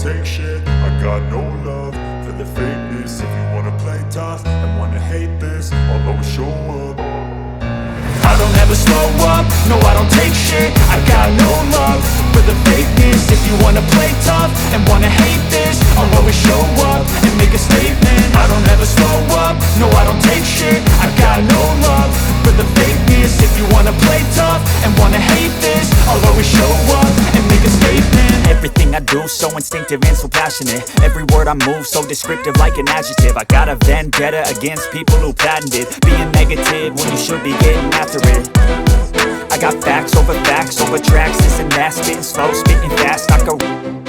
take shit. I got no love for the fakeness. If you wanna play tough and wanna hate this, I'll always show up. I don't ever slow up, no I don't take shit. I got no love for the fakeness. If you wanna play tough and wanna hate this, I'll always show up and make a statement. I don't ever slow up, no I don't take shit. I got no love for the fakeness. If you wanna play tough and wanna hate this, I'll always show up and make a statement. Everything I do so instinctive and so passionate. Every word I move so descriptive like an adjective. I got a vendetta against people who patented being negative when you should be getting after it. I got facts over tracks, this and that, spitting slow, spitting fast. I go